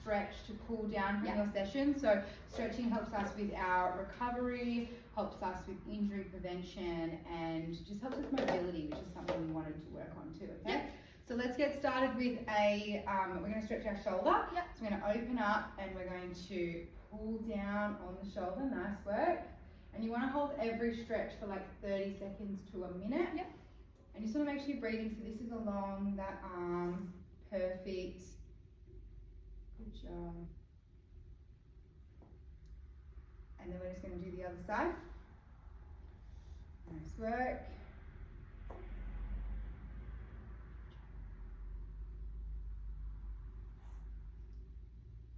stretch to cool down from your session. So stretching helps us with our recovery, helps us with injury prevention, and just helps with mobility, which is something we wanted to work on too, okay? So let's get started with we're going to stretch our shoulder. So we're going to open up and we're going to pull down on the shoulder. Nice work. And you want to hold every stretch for like 30 seconds to a minute. And you just want to make sure you're breathing. So this is along that arm. Perfect. Good job. And then we're just going to do the other side. Nice work.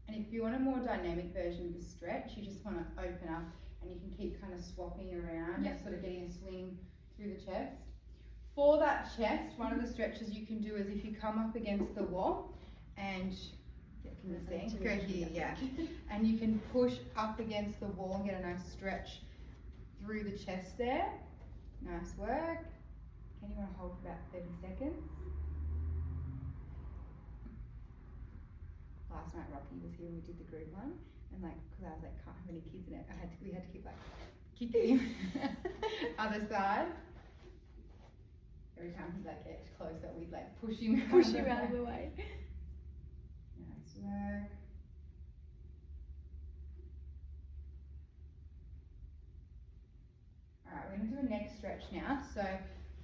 And if you want a more dynamic version of the stretch, you just want to open up and you can keep kind of swapping around, just sort of getting a swing through the chest. For that chest, one of the stretches you can do is if you come up against the wall and, can you see? Go here, and you can push up against the wall and get a nice stretch through the chest there. Nice work. Can you want to hold for about 30 seconds? Last night Rocky was here and we did the group one, and like, because I was like, can't have any kids in it, we had to keep like kicking him. Other side. Every time he'd like get closer, we'd like push him out of the way. Nice work. Alright, we're going to do a neck stretch now. So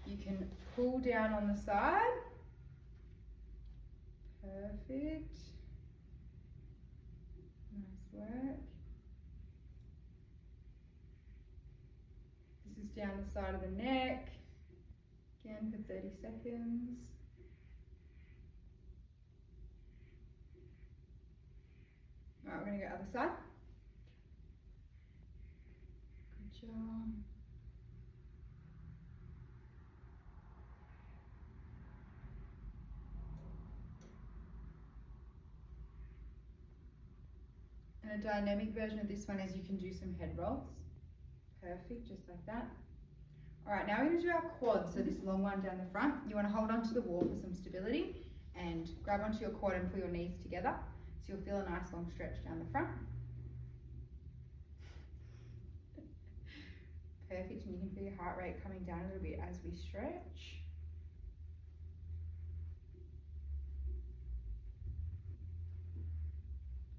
you can pull down on the side. Perfect. Nice work. This is down the side of the neck. Again for 30 seconds. Alright, we're going to go other side. Good job. And a dynamic version of this one is you can do some head rolls. Perfect, just like that. Alright, now we're going to do our quads, so this long one down the front. You want to hold onto the wall for some stability and grab onto your quad and pull your knees together. So you'll feel a nice long stretch down the front. Perfect, and you can feel your heart rate coming down a little bit as we stretch.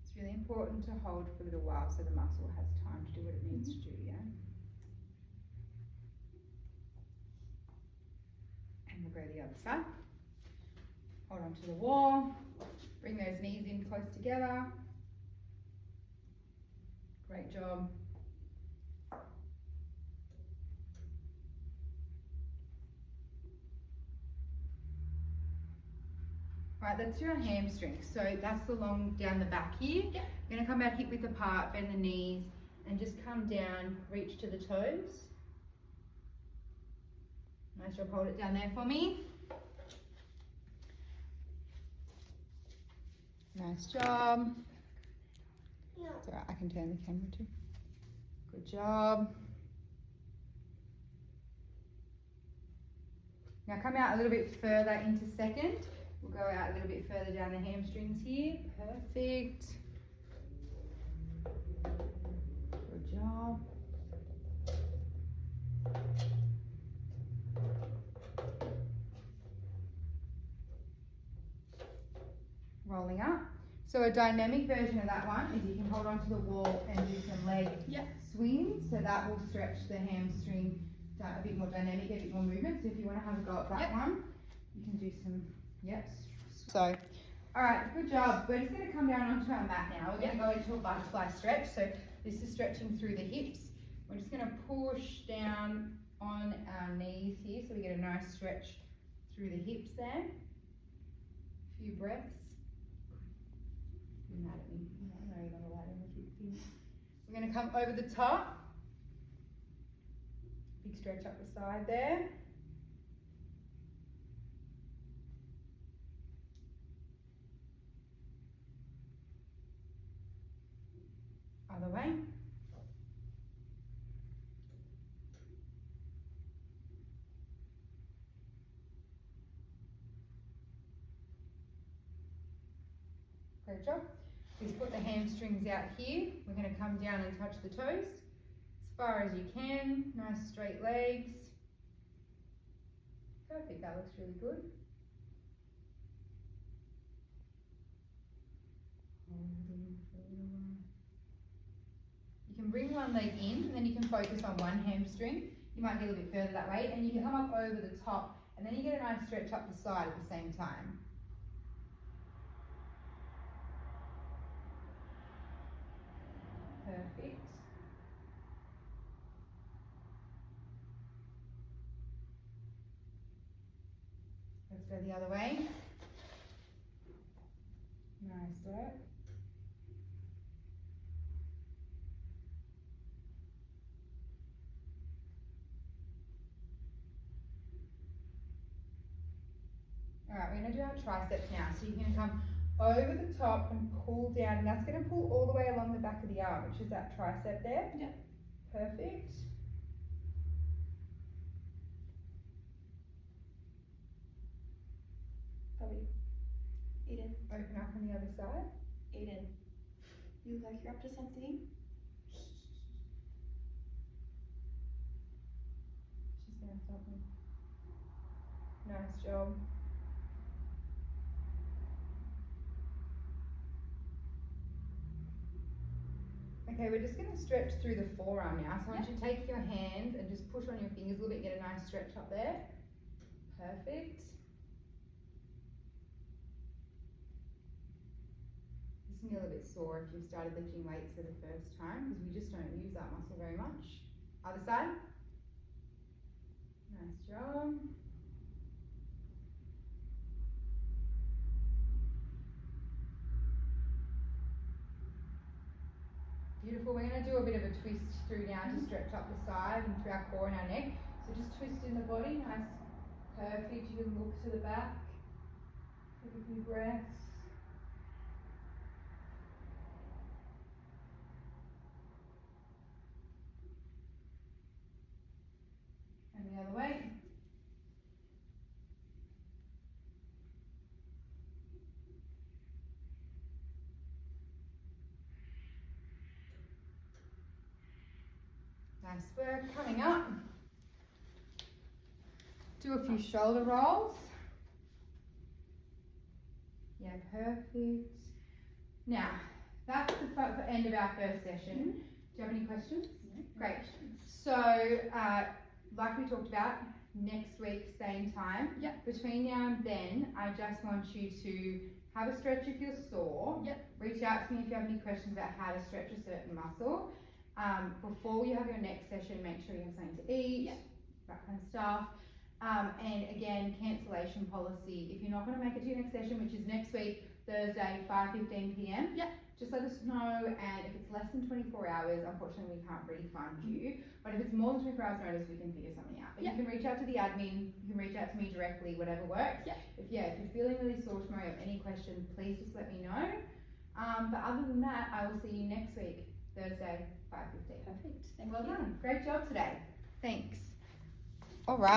It's really important to hold for a little while so the muscle has time to do what it needs to do, And we'll go the other side. Hold onto the wall. Bring those knees in close together. Great job. Right, let's do our hamstrings. So that's the long down the back here. We're going to come out hip width apart, bend the knees, and just come down, reach to the toes. Nice job, hold it down there for me. Nice job. It's alright, I can turn the camera too. Good job. Now come out a little bit further into second. We'll go out a little bit further down the hamstrings here. Perfect. Good job. Rolling up. So a dynamic version of that one is you can hold onto the wall and do some leg swings. So that will stretch the hamstring a bit more dynamic, a bit more movement. So if you want to have a go at that one, you can do some, So, all right, good job. We're just going to come down onto our mat now. We're going to go into a butterfly stretch. So this is stretching through the hips. We're just going to push down on our knees here so we get a nice stretch through the hips there. A few breaths. You're mad at me. No, you're not allowed to keep things. We're going to come over the top. Big stretch up the side there. Other way. Great job. is put the hamstrings out here. We're going to come down and touch the toes as far as you can. Nice straight legs. Perfect, that looks really good. You can bring one leg in and then you can focus on one hamstring. You might get a little bit further that way and you can come up over the top and then you get a nice stretch up the side at the same time. Perfect. Let's go the other way. Nice work. Alright, we're going to do our triceps now. So you're going to come over the top and pull down, and that's going to pull all the way along the back of the arm, which is that tricep there. Yep. Perfect. Probably. Aiden. Open up on the other side. Aiden. You look like you're up to something. She's going to stop me. Nice job. Okay, we're just going to stretch through the forearm now. So I want you to take your hands and just push on your fingers a little bit, get a nice stretch up there. Perfect. This can be a little bit sore if you've started lifting weights for the first time because we just don't use that muscle very much. Other side. Nice job. Beautiful. We're going to do a bit of a twist through now to stretch up the side and through our core and our neck. So just twist in the body. Nice. Perfect. You can look to the back. Take a few breaths. And the other way. Nice work. Coming up, do a few shoulder rolls. Yeah, perfect. Now, that's the end of our first session. Do you have any questions? No. Great. So, like we talked about, next week, same time. Yep. Between now and then, I just want you to have a stretch if you're sore. Yep. Reach out to me if you have any questions about how to stretch a certain muscle. Before you have your next session, make sure you have something to eat, that kind of stuff. And again, cancellation policy. If you're not going to make it to your next session, which is next week, Thursday, 5:15 p.m. Just let us know, and if it's less than 24 hours, unfortunately we can't refund you. But if it's more than 24 hours notice, we can figure something out. But you can reach out to the admin, you can reach out to me directly, whatever works. If you're feeling really sore tomorrow, you have any questions, please just let me know. But other than that, I will see you next week, Thursday, 5:15. Perfect. Thank Well you. done. Great job today. Thanks. All right.